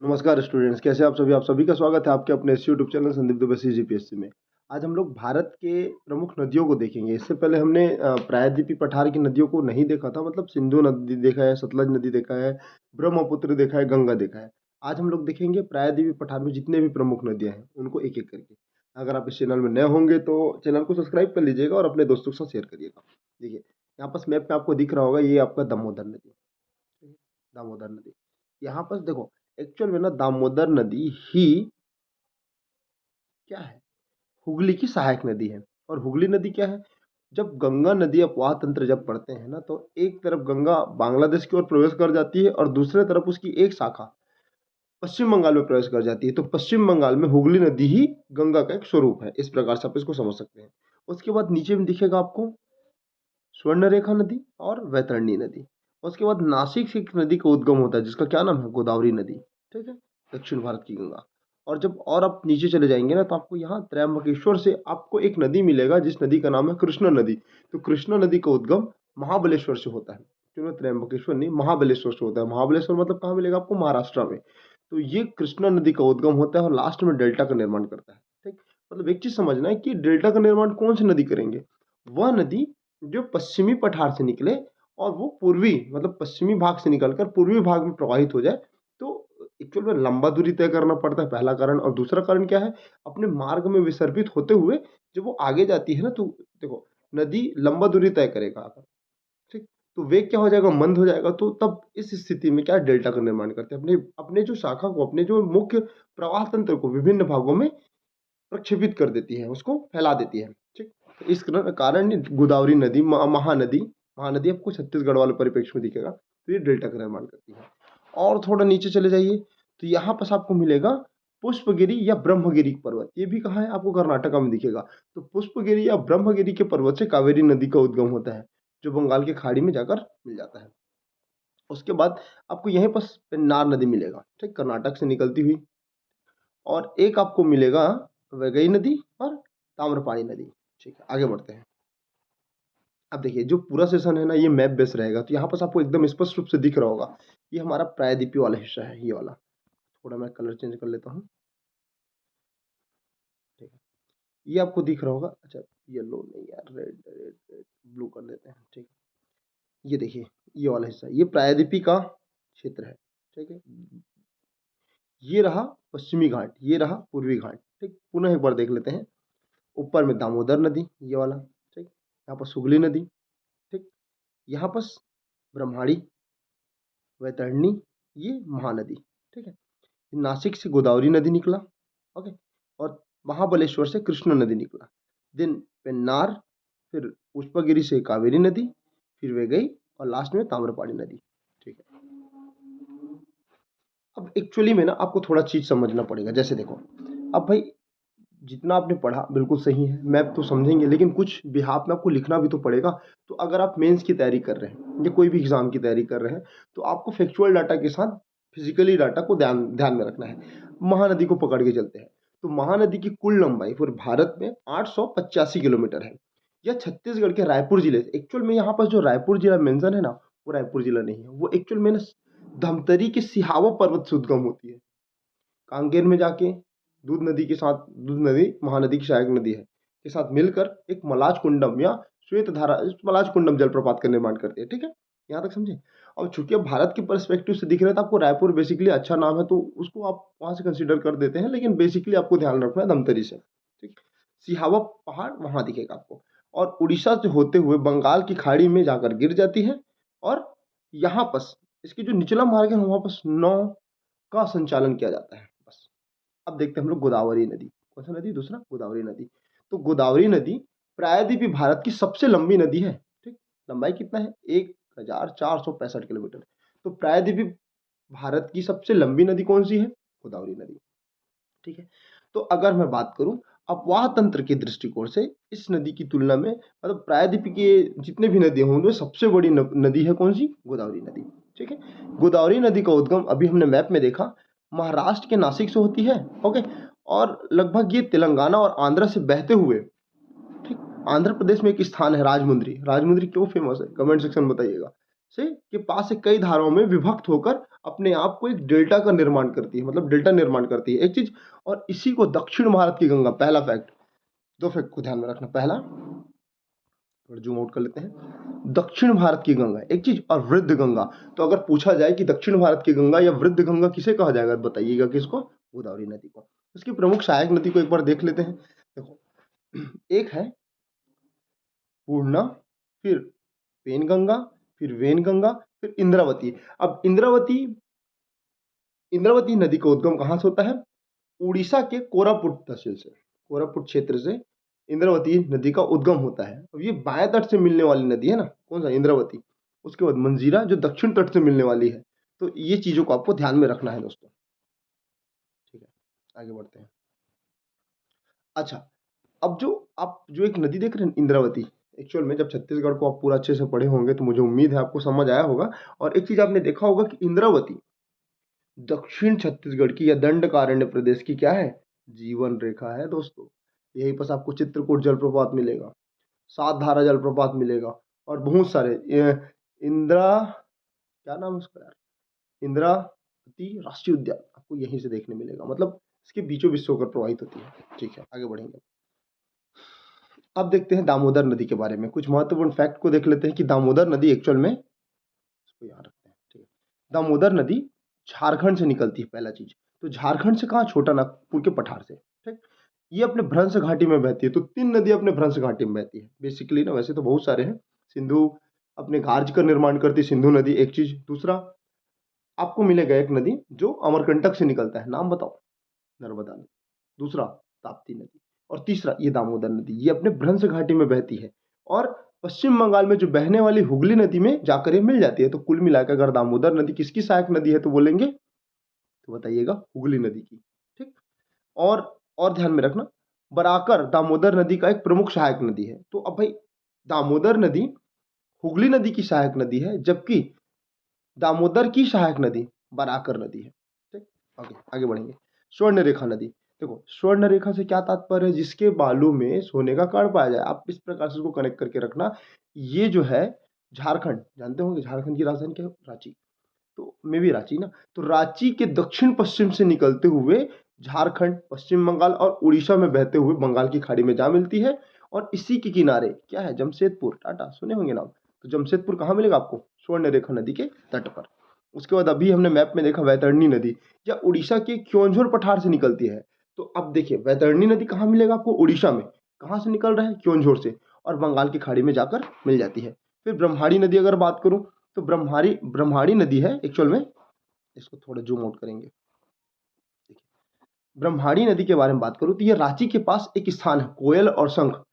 नमस्कार स्टूडेंट्स, कैसे आप सभी का स्वागत है आपके अपने इस YouTube channel Sandeep Dubey CGPSC में। आज हम लोग भारत के प्रमुख नदियों को देखेंगे। इससे पहले हमने प्रायद्वीपीय पठार की नदियों को नहीं देखा था, मतलब सिंधु नदी देखा है, सतलज नदी देखा है, ब्रह्मपुत्र देखा है, गंगा देखा है। आज हम लोग देखेंगे प्रायद्वीपीय पठार में जितने भी प्रमुख नदियां हैं उनको एक एक करके। अगर आप इस चैनल में नए होंगे तो चैनल को सब्सक्राइब कर लीजिएगा और अपने दोस्तों के साथ शेयर करिएगा। देखिए, यहाँ पास मैप में आपको दिख रहा होगा, ये आपका दामोदर नदी, दामोदर नदी। यहाँ पर देखो, एक्चुअल में ना दामोदर नदी ही क्या है, हुगली की सहायक नदी है। और हुगली नदी क्या है, जब गंगा नदी अपवाह तंत्र जब पढ़ते हैं ना, तो एक तरफ गंगा बांग्लादेश की ओर प्रवेश कर जाती है और दूसरे तरफ उसकी एक शाखा पश्चिम बंगाल में प्रवेश कर जाती है। तो पश्चिम बंगाल में हुगली नदी ही गंगा का एक स्वरूप है। इस प्रकार से आप इसको समझ सकते हैं। उसके बाद नीचे में दिखेगा आपको स्वर्णरेखा नदी और वैतरणी नदी। उसके बाद नासिक से एक नदी का उद्गम होता है जिसका क्या नाम है, गोदावरी नदी। ठीक है, दक्षिण भारत की गंगा। और जब और आप नीचे चले जाएंगे ना, तो आपको यहाँ त्रयंबकेश्वर से आपको एक नदी मिलेगा जिस नदी का नाम है कृष्णा नदी। तो कृष्णा नदी का उद्गम महाबलेश्वर से होता है। क्यों, त्रयंबकेश्वर नहीं, महाबलेश्वर से होता है। महाबलेश्वर मतलब कहाँ मिलेगा आपको, महाराष्ट्र में। तो ये कृष्णा नदी का उद्गम होता है और लास्ट में डेल्टा का निर्माण करता है। ठीक, मतलब एक चीज समझना है कि डेल्टा का निर्माण कौन सी नदी करेंगे, वह नदी जो पश्चिमी पठार से निकले और वो पूर्वी मतलब पश्चिमी भाग से निकलकर पूर्वी भाग में प्रवाहित हो जाए। तो एक्चुअल में लंबा दूरी तय करना पड़ता है, पहला कारण। और दूसरा कारण क्या है, अपने मार्ग में विसर्पित होते हुए जब वो आगे जाती है ना, तो देखो नदी लंबा दूरी तय करेगा अगर, ठीक, तो वेग क्या हो जाएगा, मंद हो जाएगा। तो तब इस स्थिति में क्या डेल्टा का निर्माण करते हैं, अपने अपने जो शाखा को, अपने जो मुख्य प्रवाह तंत्र को विभिन्न भागों में प्रक्षेपित कर देती है, उसको फैला देती है। ठीक, तो इस कारण गोदावरी नदी, महानदी, महानदी आपको छत्तीसगढ़ वाले परिप्रेक्ष्य में दिखेगा, तो ये डेल्टा का निर्माण करती है। और थोड़ा नीचे चले जाइए तो यहाँ पास आपको मिलेगा पुष्पगिरी या ब्रह्मगिरी पर्वत। ये भी कहाँ है, आपको कर्नाटका में दिखेगा। तो पुष्पगिरी या ब्रह्मगिरी के पर्वत से कावेरी नदी का उद्गम होता है, जो बंगाल की खाड़ी में जाकर मिल जाता है। उसके बाद आपको यहीं पर पेन्नार नदी मिलेगा, ठीक, कर्नाटक से निकलती हुई। और एक आपको मिलेगा वैगई नदी और ताम्रपाणी नदी। ठीक है, आगे बढ़ते हैं। अब देखिए, जो पूरा सेशन है ना, ये मैप बेस रहेगा। तो यहाँ पर आपको एकदम स्पष्ट रूप से दिख रहा होगा, ये हमारा प्रायद्वीपीय वाला हिस्सा है, ये वाला। थोड़ा मैं कलर चेंज कर लेता हूँ। ठीक है, ये आपको दिख रहा होगा। अच्छा, येलो नहीं यार, रेड रेड रेड, ब्लू कर देते हैं। ठीक है, ये देखिए, ये वाला हिस्सा, ये प्रायद्वीपीय का क्षेत्र है। ठीक है, ये रहा पश्चिमी घाट, ये रहा पूर्वी घाट। ठीक, पुनः एक बार देख लेते हैं। ऊपर में दामोदर नदी, ये वाला। ठीक, यहाँ पर सुगली नदी। ठीक, यहाँ पर ब्रह्माणी, वैतरणी, ये महानदी। ठीक है, नासिक से गोदावरी नदी निकला। ओके, और महाबलेश्वर से कृष्णा नदी निकला। देन पेन्नार, फिर पुष्पगिरी से कावेरी नदी, फिर वे गई, और लास्ट में ताम्रपाणी नदी। ठीक है, अब एक्चुअली में ना आपको थोड़ा चीज समझना पड़ेगा। जैसे देखो, अब भाई जितना आपने पढ़ा बिल्कुल सही है, मैप तो समझेंगे, लेकिन कुछ बिहाफ में आपको लिखना भी तो पड़ेगा। तो अगर आप मेंस की तैयारी कर रहे हैं या कोई भी एग्जाम की तैयारी कर रहे हैं, तो आपको फैक्चुअल डाटा के साथ फिजिकली डाटा को ध्यान ध्यान में रखना है। महानदी को पकड़ के चलते हैं। तो महानदी की कुल लंबाई पूरे भारत में 885 किलोमीटर है। यह छत्तीसगढ़ के रायपुर जिले से, एक्चुअल में यहाँ पर जो रायपुर जिला मेंशन है ना, वो रायपुर जिला नहीं है। वो एक्चुअल में ना धमतरी के सिहावा पर्वत से उद्गम होती है। कांकेर में जाके दूध नदी के साथ, दूध नदी महानदी की सहायक नदी है, के साथ मिलकर एक मलाज कुंडम या श्वेत धारा, मलाज कुंडम जलप्रपात का निर्माण करती है। ठीक है, यहाँ तक समझे। और चूंकि अब भारत के पर्सपेक्टिव से दिख रहा है, तो आपको रायपुर बेसिकली अच्छा नाम है, तो उसको आप वहां से कंसिडर कर देते हैं, लेकिन बेसिकली आपको ध्यान रखना है धमतरी से। ठीक, सिहावा पहाड़ वहां दिखेगा आपको, और उड़ीसा से होते हुए बंगाल की खाड़ी में जाकर गिर जाती है। और यहाँ पर इसकी जो निचला मार्ग है वहां पर नाव का संचालन किया जाता है। बस, अब देखते हैं हम लोग गोदावरी नदी। कौन सा नदी, दूसरा गोदावरी नदी। तो गोदावरी नदी प्रायद्वीपीय भारत की सबसे लंबी नदी है। ठीक, लंबाई कितना है, 1465 किलोमीटर। तो प्रायद्वीपीय भारत की सबसे लंबी नदी कौन सी है, गोदावरी नदी। ठीक है, तो अगर मैं बात करूं अपवाह तंत्र के दृष्टिकोण से, इस नदी की तुलना में मतलब प्रायद्वीप के जितने भी नदी होंगे, सबसे बड़ी नदी है कौन सी, गोदावरी नदी। ठीक है, गोदावरी नदी का उद्गम अभी हमने मैप में देखा, महाराष्ट्र के नासिक से होती है। ओके, और लगभग ये तेलंगाना और आंध्र से बहते हुए, ठीक, आंध्र प्रदेश में एक स्थान है राजमुंद्री। राजमुंद्री क्यों फेमस है, कमेंट सेक्शन में बताइएगा। से के पास से कई धाराओं में विभक्त होकर अपने आप को एक डेल्टा का निर्माण करती है, मतलब डेल्टा निर्माण करती है एक चीज। और इसी को दक्षिण भारत की गंगा, पहला फैक्ट, दो फैक्ट को ध्यान में रखना। पहला, थोड़ा जूम आउट कर लेते हैं, दक्षिण भारत की गंगा एक चीज, और वृद्ध गंगा। तो अगर पूछा जाए कि दक्षिण भारत की गंगा या वृद्ध गंगा किसे कहा जाएगा, बताइएगा किसको, गोदावरी नदी को। इसकी प्रमुख सहायक नदी को एक बार देख लेते हैं। देखो, एक है पूर्णा, फिर पेनगंगा, फिर वेनगंगा, फिर इंद्रावती। अब इंद्रावती नदी का उद्गम कहाँ से होता है, उड़ीसा के कोरापुट तहसील से, कोरापुट क्षेत्र से इंद्रावती नदी का उद्गम होता है। अब ये बाएं तट से मिलने वाली नदी है ना, कौन सा, इंद्रावती। उसके बाद मंजीरा जो दक्षिण तट से मिलने वाली है। तो ये चीजों को आपको ध्यान में रखना है दोस्तों। ठीक है, आगे बढ़ते हैं। अच्छा, अब आप जो एक नदी देख रहे हैं इंद्रावती, एक्चुअल में जब छत्तीसगढ़ को आप पूरा अच्छे से पढ़े होंगे तो मुझे उम्मीद है आपको समझ आया होगा। और एक चीज आपने देखा होगा कि इंद्रावती दक्षिण छत्तीसगढ़ की या दंडकारण्य प्रदेश की क्या है, जीवन रेखा है दोस्तों। यहीं पर आपको चित्रकूट जलप्रपात मिलेगा, सात धारा जलप्रपात मिलेगा, और बहुत सारे इंदिरा, क्या नाम है उसका यार, इंद्रावती राष्ट्रीय उद्यान आपको यहीं से देखने मिलेगा। मतलब इसके बीचों बीच होकर प्रवाहित होती है। ठीक है, आगे बढ़ेंगे। अब देखते हैं दामोदर नदी के बारे में, कुछ महत्वपूर्ण फैक्ट को देख लेते हैं कि दामोदर नदी एक्चुअल में, इसको याद रखते हैं। ठीक है, दामोदर नदी झारखंड से निकलती है, पहला चीज। तो झारखंड से कहाँ, छोटा नागपुर के पठार से। ठीक, ये अपने भ्रंश घाटी में बहती है। तो तीन नदी अपने भ्रंश घाटी में बहती है बेसिकली ना, वैसे तो बहुत सारे हैं। सिंधु अपने घार्ज का निर्माण करती है, सिंधु नदी एक चीज। दूसरा आपको मिलेगा एक नदी जो अमरकंटक से निकलता है, नाम बताओ, नर्मदा नदी। दूसरा ताप्ती नदी, और तीसरा ये दामोदर नदी, ये अपने भ्रंश घाटी में बहती है। और पश्चिम बंगाल में जो बहने वाली हुगली नदी में जाकर ये मिल जाती है। तो कुल मिलाकर अगर दामोदर नदी किसकी सहायक नदी है तो बोलेंगे, तो बताइएगा हुगली नदी की। ठीक, और ध्यान में रखना, बराकर दामोदर नदी का एक प्रमुख सहायक नदी है। तो अब भाई दामोदर नदी हुगली नदी की सहायक नदी है, जबकि दामोदर की सहायक नदी बराकर नदी है। ठीक, आगे बढ़ेंगे। स्वर्ण रेखा नदी, देखो स्वर्ण रेखा से क्या तात्पर्य है, जिसके बालू में सोने का कण पाया जाए। आप इस प्रकार से इसको कनेक्ट करके रखना। ये जो है झारखंड, जानते होंगे झारखंड की राजधानी क्या है, रांची। तो मे भी रांची ना, तो रांची के दक्षिण पश्चिम से निकलते हुए झारखंड, पश्चिम बंगाल और उड़ीसा में बहते हुए बंगाल की खाड़ी में जा मिलती है। और इसी के किनारे क्या है, जमशेदपुर, टाटा सुने होंगे नाम। तो जमशेदपुर कहाँ मिलेगा आपको, स्वर्ण रेखा नदी के तट पर। उसके बाद अभी हमने मैप में देखा वैतरणी नदी, या उड़ीसा के क्योंझर पठार से निकलती है। तो अब देखिए वैतरणी नदी कहाँ मिलेगा आपको, उड़ीसा में। कहाँ से निकल रहा है, क्योंझर से, और बंगाल की खाड़ी में जाकर मिल जाती है। फिर ब्रह्माणी नदी अगर बात करूं, तो ब्रह्माणी नदी है एक्चुअल में, इसको थोड़ा जूम आउट करेंगे। ब्रह्माणी नदी के बारे में बात करूं तो ये रांची के पास एक स्थान है, कोयल और शंख।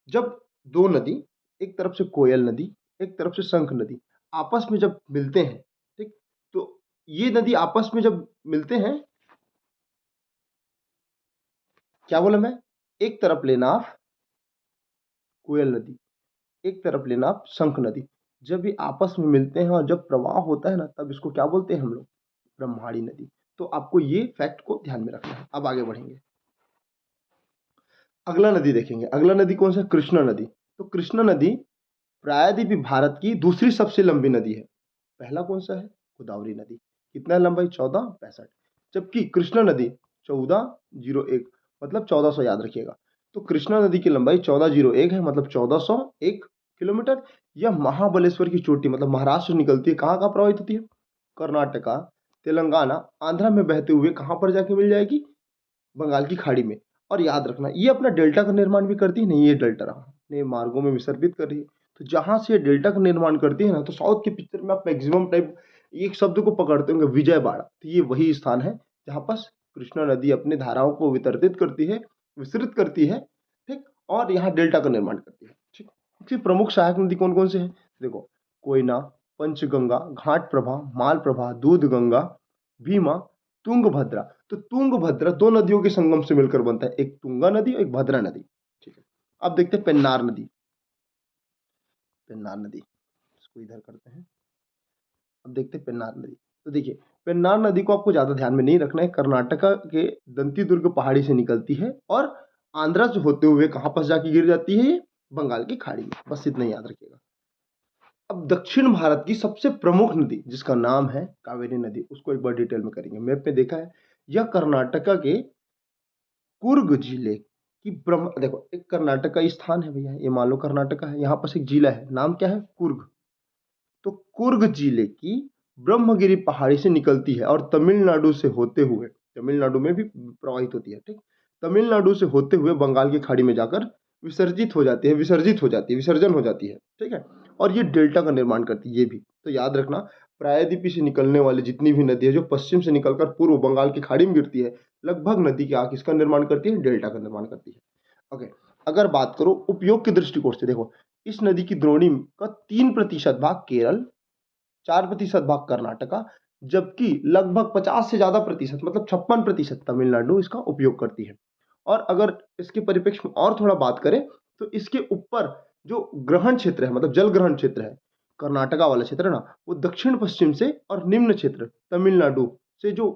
जब दो नदी, एक तरफ से कोयल नदी, एक तरफ से शंख नदी, आपस में जब मिलते हैं, ठीक, तो ये नदी आपस में जब मिलते हैं, क्या बोला मैं, एक तरफ लेना आप कोयल नदी, एक तरफ लेना आप शंख नदी। जब ये आपस में मिलते हैं और जब प्रवाह होता है ना, तब इसको क्या बोलते हैं हम लोग, ब्रह्माणी नदी। तो आपको ये फैक्ट को ध्यान में रखना है। अब आगे बढ़ेंगे, अगला नदी देखेंगे। अगला नदी कौन सा, कृष्णा नदी। तो कृष्णा नदी प्रायद्वीपीय भारत की दूसरी सबसे लंबी नदी है। पहला कौन सा है, गोदावरी नदी। कितना लंबाई, 1465। जबकि कृष्णा नदी 1401, मतलब 1400 याद रखिएगा। तो कृष्णा नदी की लंबाई 1401 है, मतलब 1401 किलोमीटर। यह महाबलेश्वर की चोटी, मतलब महाराष्ट्र निकलती है, कहाँ कहाँ प्रवाहित होती है, कर्नाटका, तेलंगाना, आंध्रा में बहते हुए कहाँ पर जाके मिल जाएगी, बंगाल की खाड़ी में। और याद रखना ये अपना डेल्टा का निर्माण भी करती है, नहीं ये डेल्टा रहा, नए मार्गों में विसर्पित कर रही है। तो जहां से ये डेल्टा का निर्माण करती है ना, तो साउथ के पिक्चर में आप मैक्सिमम टाइप एक शब्द को पकड़ते होंगे, विजयवाड़ा। तो ये वही स्थान है जहां पर कृष्णा नदी अपने धाराओं को वितरित करती है, विस्तृत करती है। ठीक, और यहाँ डेल्टा का निर्माण करती है। ठीक, इसकी प्रमुख सहायक नदी कौन कौन से है, देखो कोयना, पंचगंगा, घाट प्रभा, माल प्रभा, दूध गंगा, भीमा, तुंगभद्रा। तो तुंगभद्रा दो नदियों के संगम से मिलकर बनता है, एक तुंगा नदी और एक भद्रा नदी। ठीक है, अब देखते हैं पेन्नार नदी। पेन्नार नदी, इसको इधर करते हैं। अब देखते हैं पेन्नार नदी। तो देखिए पेन्नार नदी को आपको ज्यादा ध्यान में नहीं रखना है, कर्नाटका के दंती दुर्ग पहाड़ी से निकलती है और आंध्रा से होते हुए कहां पर जाके गिर जाती है, ये बंगाल की खाड़ी में। बस इतना याद रखिएगा। अब दक्षिण भारत की सबसे प्रमुख नदी जिसका नाम है कावेरी नदी, उसको एक बार डिटेल में करेंगे। मैप में देखा है, यह कर्नाटका के कुर्ग जिले की ब्रह्म, देखो एक कर्नाटक का स्थान है भैया, ये मान लो कर्नाटका है, यहाँ पास एक जिला है, नाम क्या है, कुर्ग। तो कुर्ग जिले की ब्रह्मगिरी पहाड़ी से निकलती है और तमिलनाडु से होते हुए, तमिलनाडु में भी प्रवाहित होती है, ठीक, तमिलनाडु से होते हुए बंगाल की खाड़ी में जाकर विसर्जित हो जाती है, विसर्जन हो जाती है, ठीक है। और ये डेल्टा का निर्माण करती है, ये भी तो याद रखना, प्रायद्वीपी से निकलने वाली जितनी भी नदी है जो पश्चिम से निकलकर पूर्व बंगाल की खाड़ी में गिरती है, लगभग नदी की आंख इसका निर्माण करती है, डेल्टा का निर्माण करती है। ओके, अगर बात करो उपयोग के दृष्टिकोण से, देखो इस नदी की द्रोणी का 3% भाग केरल, 4% भाग कर्नाटका, जबकि लगभग 50 से ज्यादा प्रतिशत मतलब 56% तमिलनाडु इसका उपयोग करती है। और अगर इसके परिप्रेक्ष्य में और थोड़ा बात करें तो इसके ऊपर जो ग्रहण क्षेत्र है, मतलब जल ग्रहण क्षेत्र है, कर्नाटका वाला क्षेत्र है ना, वो दक्षिण पश्चिम से और निम्न क्षेत्र तमिलनाडु से जो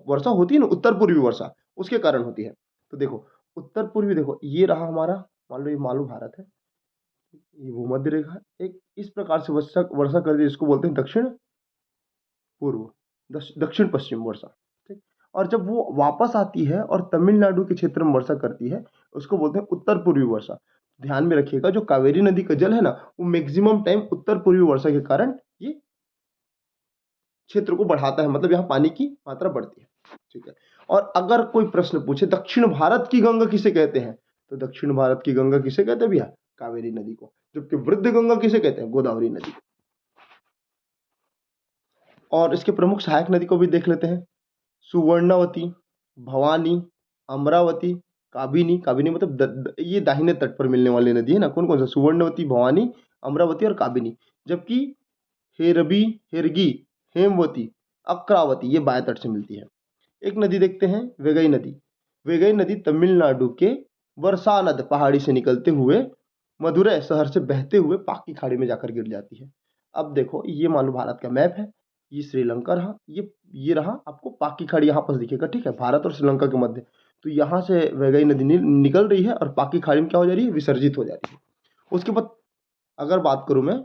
वर्षा होती है ना, उत्तर पूर्वी वर्षा, उसके कारण होती है। तो देखो उत्तर पूर्वी, देखो ये रहा हमारा, मान लो ये मालू भारत है, ये भूमध्य रेखा, एक इस प्रकार से वर्षा वर्षा करती है, इसको बोलते हैं दक्षिण पूर्व, दक्षिण पश्चिम वर्षा, ठीक। और जब वो वापस आती है और तमिलनाडु के क्षेत्र में वर्षा करती है, उसको बोलते हैं उत्तर पूर्वी वर्षा। ध्यान में रखिएगा, जो कावेरी नदी का जल है ना, वो मैक्सिमम टाइम उत्तर पूर्वी वर्षा के कारण ये क्षेत्र को बढ़ाता है, मतलब यहाँ पानी की मात्रा बढ़ती है, ठीक है। और अगर कोई प्रश्न पूछे दक्षिण भारत की गंगा किसे कहते हैं, तो दक्षिण भारत की गंगा किसे कहते हैं भैया, कावेरी नदी को। जबकि वृद्ध गंगा किसे कहते हैं, गोदावरी नदी को। और इसके प्रमुख सहायक नदी को भी देख लेते हैं, सुवर्णवती, भवानी, अमरावती, काबिनी, काबिनी मतलब ये दाहिने तट पर मिलने वाली नदी है ना, कौन कौन सा, सुवर्णवती, भवानी, अमरावती और काबिनी। जबकि हेरबी, हेरगी, हेमवती, अक्रावती ये बाएं तट से मिलती है। एक नदी देखते हैं, वेगई नदी। वेगई नदी तमिलनाडु के वर्षानद पहाड़ी से निकलते हुए मदुरै शहर से बहते हुए पाक की खाड़ी में जाकर गिर जाती है। अब देखो ये मान लो भारत का मैप है, ये श्रीलंका रहा, ये रहा आपको पाक की खाड़ी यहाँ पर दिखेगा, ठीक है, भारत और श्रीलंका के मध्य। तो यहाँ से वेगई नदी निकल रही है और पाक की खाड़ी में क्या हो जा रही है, विसर्जित हो जा रही है। उसके बाद अगर बात करूं मैं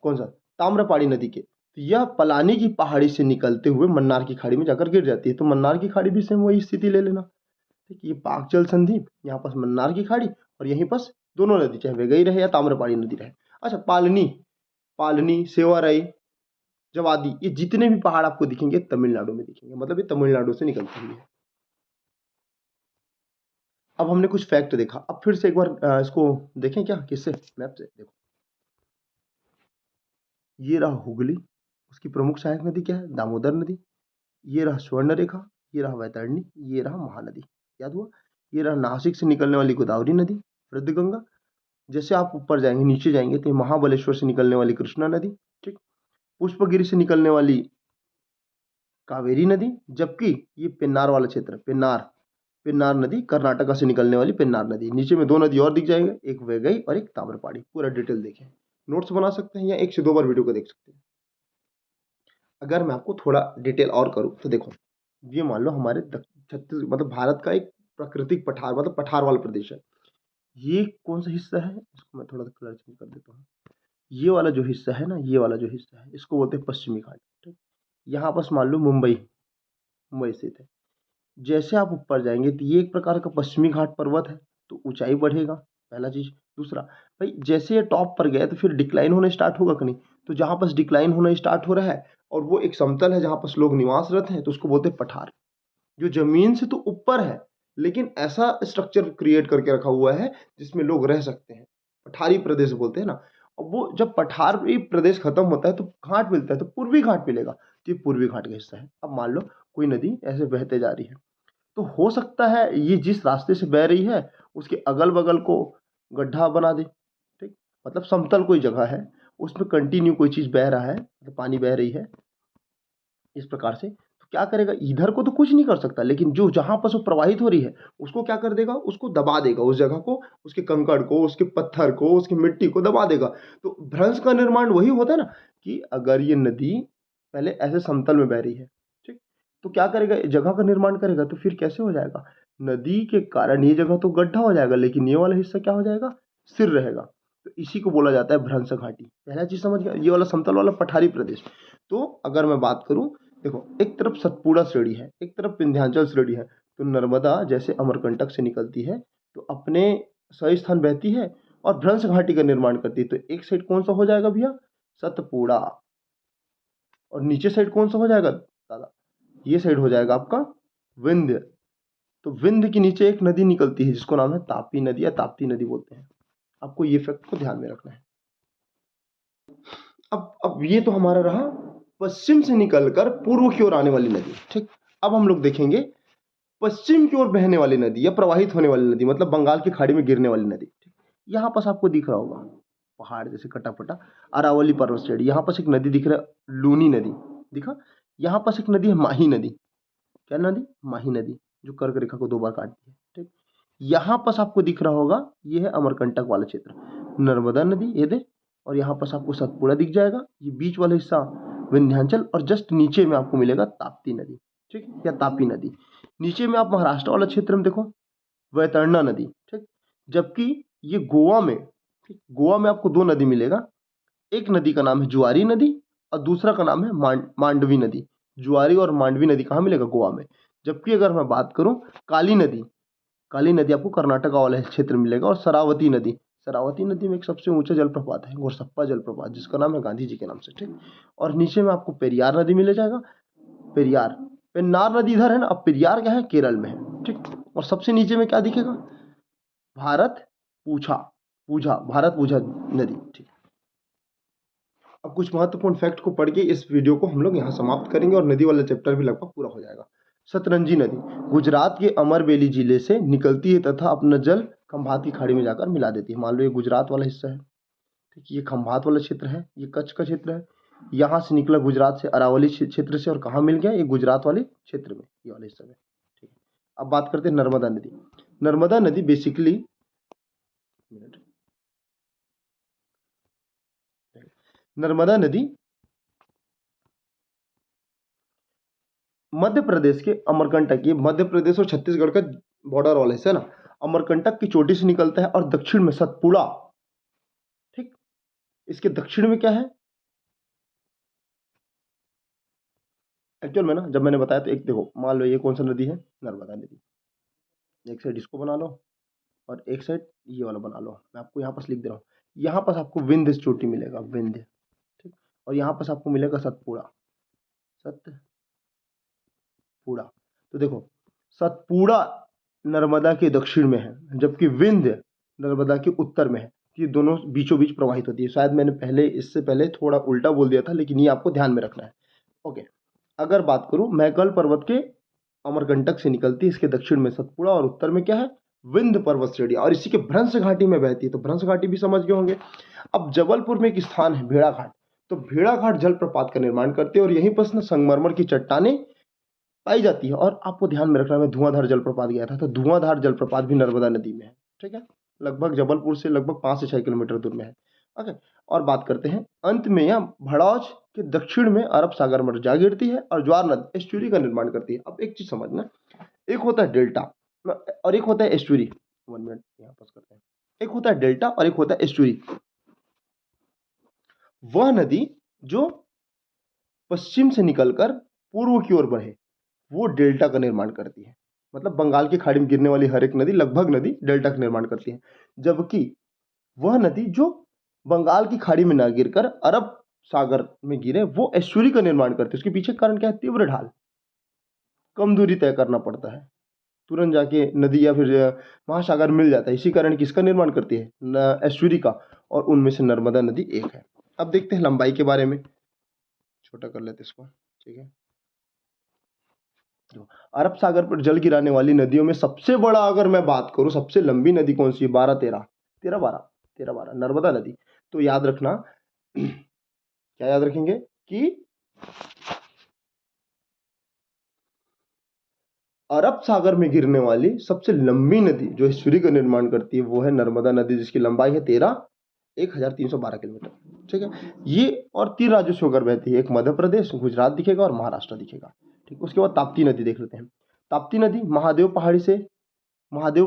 कौन सा, ताम्रपाणी नदी के, तो यह पलानी की पहाड़ी से निकलते हुए मन्नार की खाड़ी में जाकर गिर जाती है। तो मन्नार की खाड़ी भी सेम वही स्थिति ले लेना, ठीक, ये पाक जल संधि, यहाँ पास मन्नार की खाड़ी और यहीं पास दोनों नदी, चाहे वेगई रहे या ताम्रपाणी नदी रहे। अच्छा, पालनी, पालनी, सेवारई, जवादी, ये जितने भी पहाड़ आपको दिखेंगे तमिलनाडु में दिखेंगे, मतलब ये तमिलनाडु से निकलती हुई है। अब हमने कुछ फैक्ट देखा, अब फिर से एक बार इसको देखें क्या, किससे, मैप से। देखो ये रहा हुगली, उसकी प्रमुख सहायक नदी क्या है, दामोदर नदी। ये रहा स्वर्ण रेखा, ये रहा वैतरणी, ये रहा महानदी, याद हुआ। ये रहा नासिक से निकलने वाली गोदावरी नदी, वृद्ध गंगा। जैसे आप ऊपर जाएंगे, नीचे जाएंगे, तो महाबलेश्वर से निकलने वाली कृष्णा नदी, ठीक। पुष्पगिरी से निकलने वाली कावेरी नदी। जबकि ये पिन्नार वाला क्षेत्र, पिन्नार, पिन्नार नदी कर्नाटका से निकलने वाली पिन्नार नदी। नीचे में दो नदी और दिख जाएंगे, एक वेगई और एक ताम्रपाणी। पूरा डिटेल देखें, नोट्स बना सकते हैं या 1 से 2 बार वीडियो को देख सकते हैं। अगर मैं आपको थोड़ा डिटेल और करूं तो देखो, ये मान लो हमारे छत्तीस मतलब भारत का एक प्राकृतिक पठार, मतलब पठार वाला प्रदेश है। ये कौन सा हिस्सा है, इसको मैं थोड़ा कलर चेंज कर देता हूँ। ये वाला जो हिस्सा है ना, ये वाला जो हिस्सा है, इसको बोलते हैं पश्चिमी घाट, ठीक। यहाँ पास मान लो मुंबई, मुंबई स्थित है। जैसे आप ऊपर जाएंगे तो ये एक प्रकार का पश्चिमी घाट पर्वत है, तो ऊंचाई बढ़ेगा, पहला चीज। दूसरा भाई, जैसे ये टॉप पर गया तो फिर डिक्लाइन होने स्टार्ट होगा कि नहीं, तो जहां पास डिक्लाइन होना स्टार्ट हो रहा है और वो एक समतल है जहां पास लोग निवासरत हैं, तो उसको बोलते हैं पठार। जो जमीन से तो ऊपर है लेकिन ऐसा स्ट्रक्चर क्रिएट करके रखा हुआ है जिसमें लोग रह सकते हैं, पठारी प्रदेश बोलते हैं ना। और वो जब पठारी प्रदेश खत्म होता है तो घाट मिलता है, तो पूर्वी घाट मिलेगा, तो ये पूर्वी घाट का हिस्सा है। अब मान लो कोई नदी ऐसे बहते जा रही है, तो हो सकता है ये जिस रास्ते से बह रही है उसके अगल बगल को गड्ढा बना दे, ठीक, मतलब समतल कोई जगह है उसमें कंटिन्यू कोई चीज बह रहा है, मतलब पानी बह रही है इस प्रकार से, तो क्या करेगा, इधर को तो कुछ नहीं कर सकता, लेकिन जो जहां पर वो प्रवाहित हो रही है उसको क्या कर देगा, उसको दबा देगा, उस जगह को, उसके कंकड़ को, उसके पत्थर को, उसकी मिट्टी को दबा देगा। तो भ्रंश का निर्माण वही होता है ना, कि अगर ये नदी पहले ऐसे समतल में बह रही है, ठीक, तो क्या करेगा, जगह का निर्माण करेगा, तो फिर कैसे हो जाएगा, नदी के कारण ये जगह तो गड्ढा हो जाएगा, लेकिन ये वाला हिस्सा क्या हो जाएगा, स्थिर रहेगा। तो इसी को बोला जाता है भ्रंश घाटी। पहला चीज समझ गया, ये वाला समतल वाला पठारी प्रदेश। तो अगर मैं बात करूं, देखो एक तरफ सतपुड़ा श्रेणी है, एक तरफ विंध्याचल श्रेणी है, तो नर्मदा जैसे अमरकंटक से निकलती है तो अपने सही स्थान बहती है और भ्रंश घाटी का निर्माण करती है। तो एक साइड कौन सा हो जाएगा भैया, सतपुड़ा, और नीचे साइड कौन सा हो जाएगा दादा, ये साइड हो जाएगा आपका विंध्य। तो विंध्य के नीचे एक नदी निकलती है जिसको नाम है तापी नदी या ताप्ती नदी बोलते हैं। आपको ये फैक्ट को ध्यान में रखना है। अब ये तो हमारा रहा पश्चिम से निकलकर पूर्व की ओर आने वाली नदी, ठीक। अब हम लोग देखेंगे पश्चिम की ओर बहने वाली नदी या प्रवाहित होने वाली नदी, मतलब बंगाल की खाड़ी में गिरने वाली नदी। यहाँ पास आपको दिख रहा होगा पहाड़ जैसे कटापटा, अरावली पर्वत श्रेणी। यहाँ पास एक नदी दिख रहा है, लूनी नदी दिखा। यहाँ पास एक नदी है माही नदी। क्या नदी, माही नदी, जो कर्क रेखा को 2 बार काटती है, ठीक। यहाँ पास आपको दिख रहा होगा, ये है अमरकंटक वाला क्षेत्र, नर्मदा नदी ये दे, और यहाँ पास आपको सतपुड़ा दिख जाएगा, ये बीच वाला हिस्सा विंध्याचल, और जस्ट नीचे में आपको मिलेगा ताप्ती नदी, ठीक, या तापी नदी। नीचे में आप महाराष्ट्र वाला क्षेत्र में देखो वैतरणा नदी, ठीक। जबकि ये गोवा में, ठीक, गोवा में आपको 2 नदी मिलेगा। एक नदी का नाम है जुआरी नदी और दूसरा का नाम है मांडवी नदी। जुआरी और मांडवी नदी कहाँ मिलेगा, गोवा में। जबकि अगर मैं बात करूं काली नदी, काली नदी आपको कर्नाटक वाले क्षेत्र में मिलेगा। और शरावती नदी, शरावती नदी में एक सबसे ऊंचा जलप्रपात है गोरसप्पा जलप्रपात, जिसका नाम है गांधी जी के नाम से, ठीक। और नीचे में आपको पेरियार नदी मिल जाएगा, पेरियार, पेन्नार नदी इधर है ना, अब पेरियार क्या है, केरल में है, ठीक। और सबसे नीचे में क्या दिखेगा, भारत पूछा, पूझा, भारत पूझा नदी, ठीक। अब कुछ महत्वपूर्ण फैक्ट को पढ़ के इस वीडियो को हम लोग यहाँ समाप्त करेंगे और नदी वाला चैप्टर भी लगभग पूरा हो जाएगा। सतरंजी नदी गुजरात के अमरबेली जिले से निकलती है तथा अपना जल खंभात की खाड़ी में जाकर मिला देती है। मान लो ये गुजरात वाला हिस्सा है, ठीक, ये खंभात वाला क्षेत्र है, ये कच्छ का क्षेत्र है। यहाँ से निकला गुजरात से अरावली क्षेत्र से, और कहाँ मिल गया, ये गुजरात वाले क्षेत्र में, ये वाले हिस्से में, ठीक है। अब बात करते हैं नर्मदा नदी। नर्मदा नदी बेसिकली, नर्मदा नदी मध्य प्रदेश के अमरकंटक, ये मध्य प्रदेश और छत्तीसगढ़ का बॉर्डर वाला हिस्सा है ना, अमरकंटक की चोटी से निकलता है और दक्षिण में सतपुड़ा, ठीक। इसके दक्षिण में क्या है, एक्चुअल में ना जब मैंने बताया तो एक देखो, मान लो ये कौन सा नदी है, नर्मदा नदी। एक साइड इसको बना लो और एक साइड ये वाला बना लो। मैं आपको यहाँ पास लिख दे रहा हूँ, यहाँ पास आपको विंध्य चोटी मिलेगा, विंध्य, ठीक। और यहाँ पास आपको मिलेगा सतपुड़ा, सतपुड़ा। तो देखो सतपुड़ा नर्मदा के दक्षिण में है, जबकि विंध्य नर्मदा के उत्तर में है। ये दोनों बीचों बीच प्रवाहित होती है। शायद मैंने पहले, इससे पहले थोड़ा उल्टा बोल दिया था, लेकिन ये आपको ध्यान में रखना है, ओके। अगर बात करूं, मैकल पर्वत के अमरकंटक से निकलती है, इसके दक्षिण में सतपुड़ा और उत्तर में क्या है, विंध्य पर्वत श्रेणी, और इसी के भ्रंश घाटी में बहती है। तो भ्रंश घाटी भी समझ गए होंगे। अब जबलपुर में एक स्थान है भेड़ाघाट, तो भेड़ाघाट जलप्रपात का निर्माण करते हैं और यहीं पर संगमरमर की चट्टानें पाई जाती है। और आपको ध्यान में रखना है, मैं धुआंधार जलप्रपात गया था, तो धुआंधार जलप्रपात भी नर्मदा नदी में है, ठीक है। लगभग जबलपुर से लगभग 5 से 6 किलोमीटर दूर में है, ओके। और बात करते हैं अंत में, यह भड़ौच के दक्षिण में अरब सागर में जा गिरती है और ज्वार नदी एस्चुरी का निर्माण करती है। अब एक चीज समझना, एक होता है डेल्टा और एक होता है एस्चुरी। 1 मिनट यहाँ पास करते हैं। एक होता है डेल्टा और एक होता है एस्चुरी। वह नदी जो पश्चिम से निकलकर पूर्व की ओर बढ़े, वो डेल्टा का निर्माण करती है। मतलब बंगाल की खाड़ी में गिरने वाली हर एक नदी, लगभग नदी डेल्टा का निर्माण करती है। जबकि वह नदी जो बंगाल की खाड़ी में ना गिरकर अरब सागर में गिरे, वो एस्चुरी का निर्माण करती है। उसके पीछे कारण क्या है, तीव्र ढाल, कम दूरी तय करना पड़ता है, तुरंत जाके नदी या फिर महासागर मिल जाता है। इसी कारण किसका निर्माण करती है, एस्चुरी का, और उनमें से नर्मदा नदी एक है। अब देखते हैं लंबाई के बारे में, छोटा कर लेते इसको, ठीक है। अरब सागर पर जल गिराने वाली नदियों में सबसे बड़ा अगर मैं बात करूं, सबसे लंबी नदी कौन सी है, 12-13 नर्मदा नदी। तो याद रखना, क्या याद रखेंगे कि अरब सागर में गिरने वाली सबसे लंबी नदी जो एस्चुरी का निर्माण करती है, वो है नर्मदा नदी, जिसकी लंबाई है 13,1312 किलोमीटर, ठीक है। ये और 3 राज्यों से होकर बहती है, एक मध्य प्रदेश, गुजरात दिखेगा और महाराष्ट्र दिखेगा, ठीक। उसके बाद ताप्ती नदी देख लेते हैं। ताप्ती नदी महादेव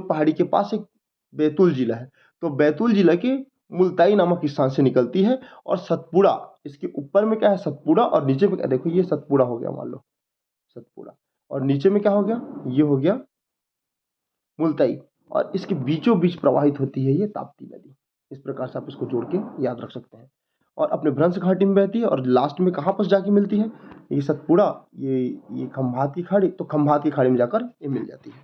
पहाड़ी के पास एक बैतूल जिला है, तो बैतूल जिला के मुल्ताई नामक स्थान से निकलती है। और सतपुड़ा, इसके ऊपर में क्या है, सतपुड़ा, और नीचे में क्या, देखो ये सतपुड़ा हो गया, मान लो सतपुड़ा, और नीचे में क्या हो गया, ये हो गया मुल्ताई, और इसके बीचों बीच प्रवाहित होती है ये ताप्ती नदी। इस प्रकार से आप इसको जोड़ के याद रख सकते हैं। और अपने भ्रंश घाटी में बहती है, और लास्ट में कहाँ पर जाके मिलती है, ये सतपुड़ा, ये खंभात की खाड़ी, तो खंभात की खाड़ी में जाकर ये मिल जाती है।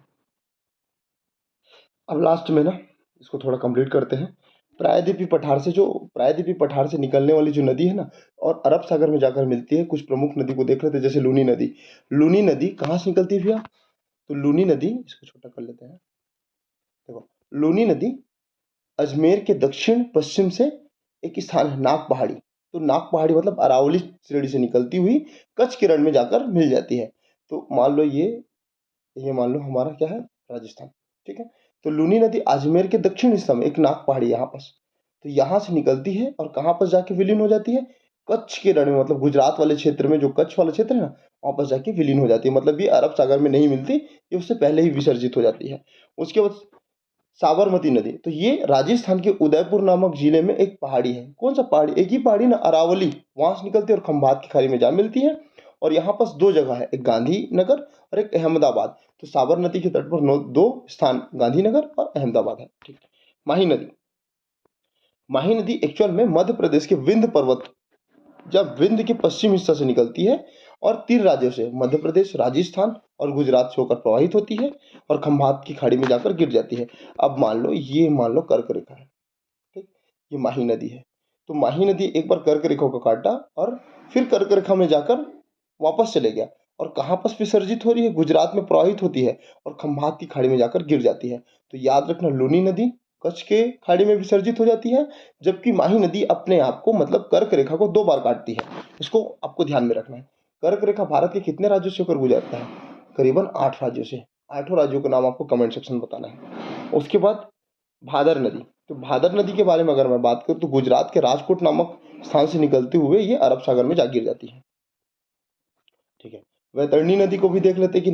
अब लास्ट में ना इसको थोड़ा कंप्लीट करते हैं। प्रायद्वीपीय पठार से निकलने वाली जो नदी है ना, और अरब सागर में जाकर मिलती है। कुछ प्रमुख नदी को देख लेते हैं, जैसे लूनी नदी। लूनी नदी कहाँ से निकलती है भैया, तो लूनी नदी, इसको छोटा कर लेते हैं, देखो लूनी नदी अजमेर के दक्षिण पश्चिम से एक स्थान है नाग पहाड़ी, तो नाग पहाड़ी मतलब अरावली श्रेणी से निकलती हुई कच्छ के रण में जाकर मिल जाती है। तो मान लो ये मान लो हमारा क्या है, राजस्थान, ठीक है। तो लूनी नदी अजमेर के दक्षिण हिस्सा में एक नाग पहाड़ी यहाँ पास, तो यहाँ से निकलती है और कहाँ पर जाके विलीन हो जाती है, कच्छ के रण में, मतलब गुजरात वाले क्षेत्र में, जो कच्छ वाला क्षेत्र है ना, वहाँ पर जाके विलीन हो जाती है। मतलब ये अरब सागर में नहीं मिलती, ये उससे पहले ही विसर्जित हो जाती है। उसके बाद साबरमती नदी, तो ये राजस्थान के उदयपुर नामक जिले में एक पहाड़ी है। कौन सा पहाड़ी, एक ही पहाड़ी ना, अरावली, वहां से निकलती है और खंभात की खाड़ी में जा मिलती है। और यहाँ पास दो जगह है, एक गांधीनगर और एक अहमदाबाद। तो साबरमती के तट पर दो स्थान गांधीनगर और अहमदाबाद है, ठीक। माही नदी, माही नदी एक्चुअल में मध्य प्रदेश के विंध्य पर्वत, जब विंध्य के पश्चिम हिस्सा से निकलती है और 3 राज्यों से, मध्य प्रदेश, राजस्थान और गुजरात से होकर प्रवाहित होती है और खंभात की खाड़ी में जाकर गिर जाती है। अब मान लो कर्क रेखा है, ठीक, ये माही नदी है। तो माही नदी एक बार कर्क रेखा को काटा और फिर कर्क रेखा में जाकर वापस चले गया, और कहाँ पर विसर्जित हो रही है, गुजरात में प्रवाहित होती है और खंभात की खाड़ी में जाकर गिर जाती है। तो याद रखना, लूनी नदी कच्छ के खाड़ी में विसर्जित हो जाती है, जबकि माही नदी अपने आप को, मतलब कर्क रेखा को 2 बार काटती है। इसको आपको ध्यान में रखना है। कर्क रेखा भारत के कितने राज्यों से होकर गुजरता है, करीबन 8 राज्यों से। 8 राज्यों का नाम आपको कमेंट सेक्शन में बताना है। उसके बाद भादर नदी, तो भादर नदी के बारे में अगर मैं बात करूँ तो गुजरात के राजकोट नामक स्थान से निकलते हुए ये अरब सागर में जा गिर जाती है, ठीक है। वैतरणी नदी को भी देख लेते हैं कि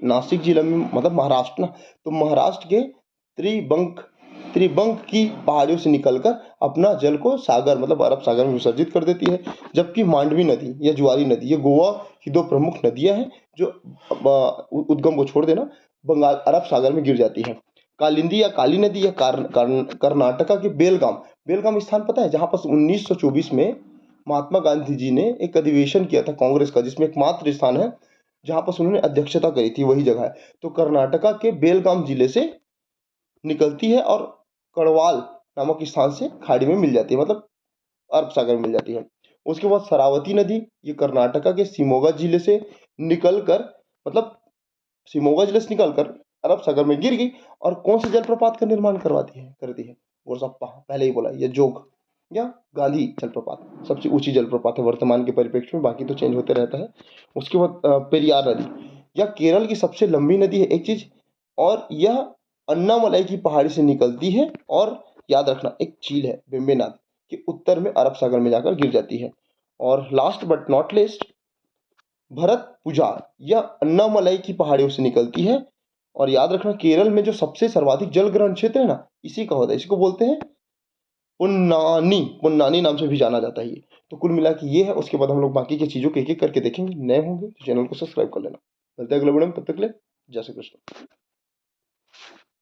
नासिक जिला में, मतलब महाराष्ट्र ना, तो महाराष्ट्र के त्रिबंक की पहाड़ियों से निकलकर अपना जल को सागर, मतलब अरब सागर में विसर्जित कर देती है। जबकि मांडवी नदी या ज्वारी नदी, ये गोवा की 2 प्रमुख नदियां हैं जो उद्गम को छोड़ देना बंगाल अरब सागर में गिर जाती है। कालिंदी या काली नदी या कर्नाटका के बेलगाम स्थान पता है, जहां पर 1924 में महात्मा गांधी जी ने एक अधिवेशन किया था कांग्रेस का, जिसमें एकमात्र स्थान है जहां पर उन्होंने अध्यक्षता करी थी, वही जगह है। तो कर्नाटका के बेलगाम जिले से निकलती है और कड़वाल नामक स्थान से खाड़ी में मिल जाती है, मतलब अरब सागर में मिल जाती है। उसके बाद शरावती नदी, ये कर्नाटका के शिमोगा जिले से निकलकर, मतलब शिमोगा जिले से निकलकर अरब सागर में गिर गई, और कौन से जलप्रपात का निर्माण करती है, गोरसप्पा, पहले ही बोला, ये जोग या गांधी जलप्रपात सबसे ऊंची जलप्रपात है वर्तमान के परिप्रेक्ष्य में, बाकी तो चेंज होते रहता है। उसके बाद पेरियार नदी, यह केरल की सबसे लंबी नदी है, एक चीज, और यह अन्नामलाई की पहाड़ी से निकलती है, और याद रखना एक झील है वेम्बनाड के उत्तर में अरब सागर में जाकर गिर जाती है। और last but not list, Bharathapuzha, यह अन्नामलाई की पहाड़ियों से निकलती है, और याद रखना केरल में जो सबसे सर्वाधिक जल ग्रहण क्षेत्र है ना, इसी का होता है, इसको बोलते हैं पुन्नानी नाम से भी जाना जाता है ये। तो कुल मिला के ये है। उसके बाद हम लोग बाकी की चीज़ों को एक एक करके देखेंगे। नए होंगे तो चैनल को सब्सक्राइब कर लेना। मिलते हैं अगले वीडियो में, तब तक के लिए जय श्री कृष्ण।